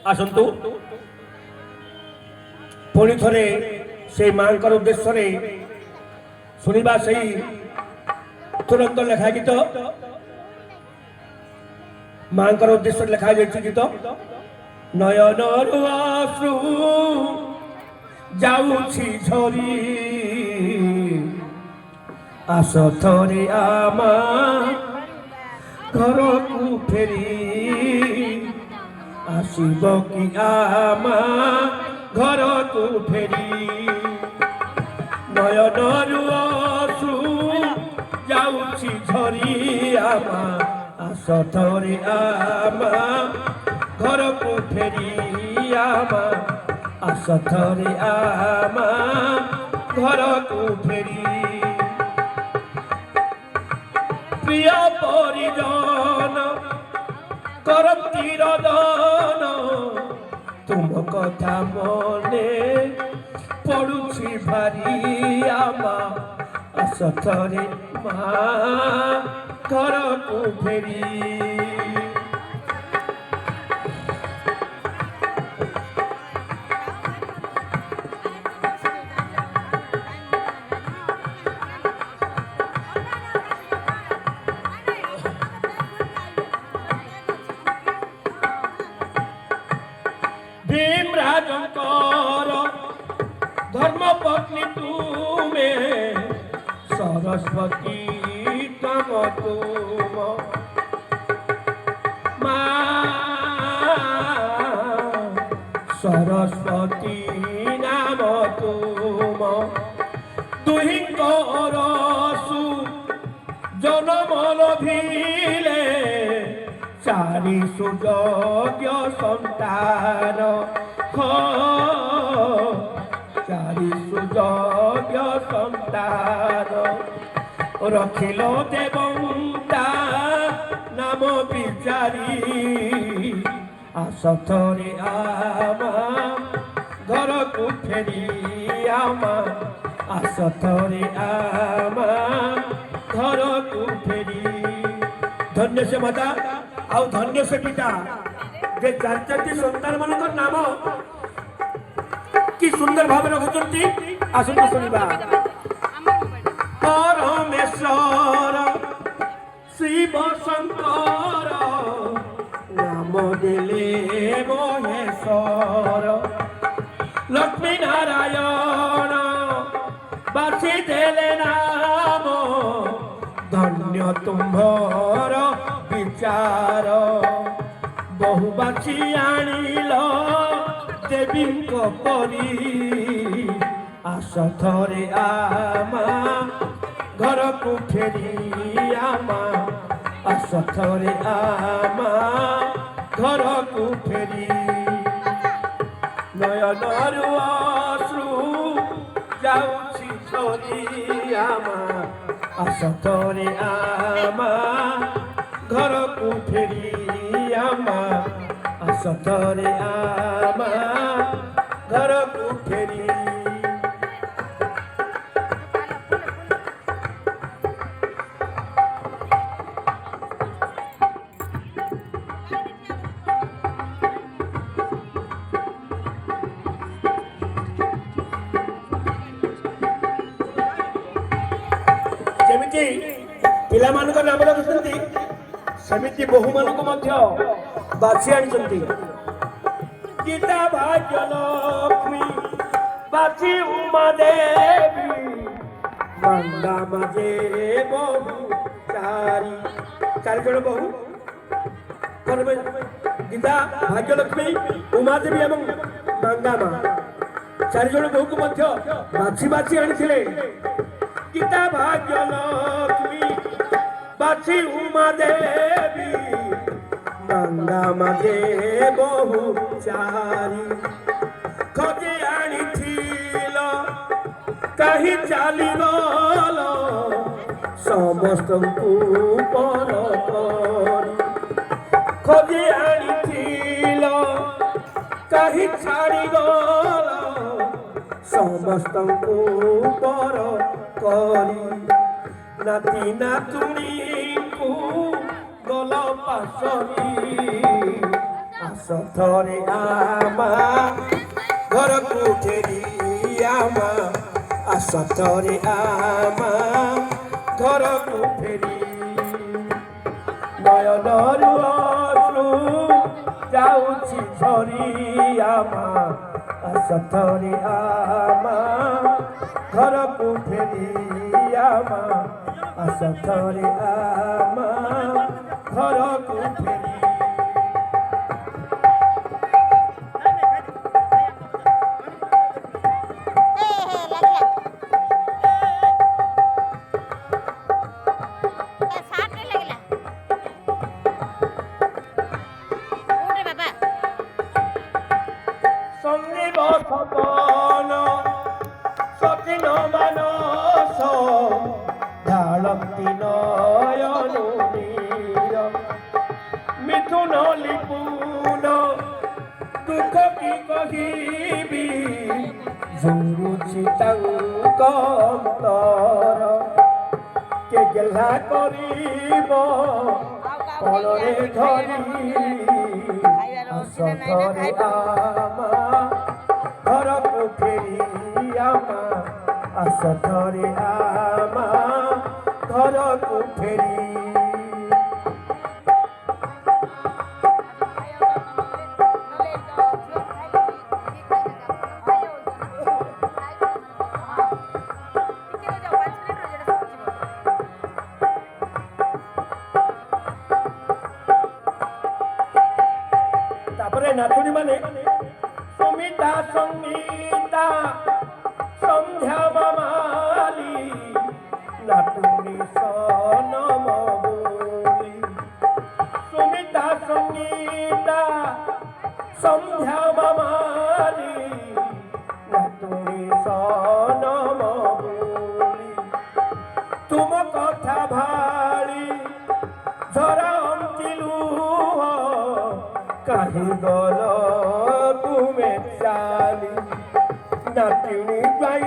आसतु पुणी थे से माँ उद्देश्य शुणा से तुरंत लेखा गीत माँ उद्देश्य लेखा जाइए गीत नयन आश्रु जाऊछि झरी आस थरे आमा घर को फेरी आसिब कि आमा घर को फेरी नयन आश्रु जाऊछि झरी आमा आस थरे आमा घर को फेरी आमा आस थरे आमा घर को फेरी प्रिय परिजन करती रदन तुम कथा मने पड़ुछि भारी आमा आस थरे माँ घर को फेरी धर्मपत्नी तुम्हें सरस्वती तम तुम सरस्वती नाम तुम दुहिंकर सु जन्म लभिले चारि सुयोग्य संतान चारि सुयोग्य संतान रखिल देवता नाम विचारी आस थरे आमा घर को फेरी आमा आस थरे आमा घर को फेरी धन्य से माता आउ धन्य से पिता जे चार चार संतान मान नाम कि सुंदर भाव रखुंती आसतु शुणा परमेश्वर शिव शंकर नाम देले महेश्वर लक्ष्मी नारायण बासी देले नाम धन्य तुम्हार विचार बहु बासी आनिल देवी परी आस थरे आमा घर को फेरी आमा आस थरे आमा घर को फेरी नयन आश्रु जाऊछि झरी आमा आस थरे आमा घर को फेरी आमा आस थरे आमा घर को फेरी जेमिति पिला मानक नाम रखुଛନ୍ତି सेमिति बहु मानक मध्य बाछि आनिଛନ୍ତି गीता भाग्य लक्ष्मी बाची उमा देवी मंदा मजे बहु चारी चारि जन बहु गीता भाग्य लक्ष्मी उमा देवी एवं मंदा माँ चारि जन बहु को मध्य बाछि बाछि आनिथिले गीता भाग्य लक्ष्मी बाछि उमा देवी मंदा मजे बहु चारी खोजे आनिथिल कहीं चाली गल समस्त पर खोजे आनिथिल कहीं छाड़ी गल ସମସ୍ତଙ୍କୁ ପର କରି ନାତି ନାତୁଣୀଙ୍କୁ ଗଲ ପାଶରି ଆସ ଥରେ ଆମା ଘରକୁ ଫେରି ଆମା ଆସ ଥରେ ଆମା ଘରକୁ ଫେରି ନୟନରୁ ଅଶ୍ରୁ ଯାଉଛି ଝରି ଆମା ଆସ ଥରେ ଆମା ଘରକୁ ଫେରି ଆମା ଆସ ଥରେ ଆମା ଘରକୁ ଫେରି সন্দীপ সপন সতীন মানস ঢালন্তি নয়নু নীর মিথুন লিপুন দুঃখ কি কহিবি ঝুরুছি তাঙ্ক অন্তর কে গেলা করিব কোଳରେ ধরি আস ଥରେ আমা ঘরକୁ ফেরি আমা আস ଥରେ আমা ঘরକୁ ফেরি তারপরে নাতুনি মানে সুমিতা সঙ্গীতা সন্ধ্যা মামালি নাতুনি সনম বলি সুমিতা সঙ্গীতা সন্ধ্যা মামালি নাতুনি সনম বলি তুম কথা ভালি ঝরা অন্তিলু কাহি গল তুমি চালি নাতিনি যাই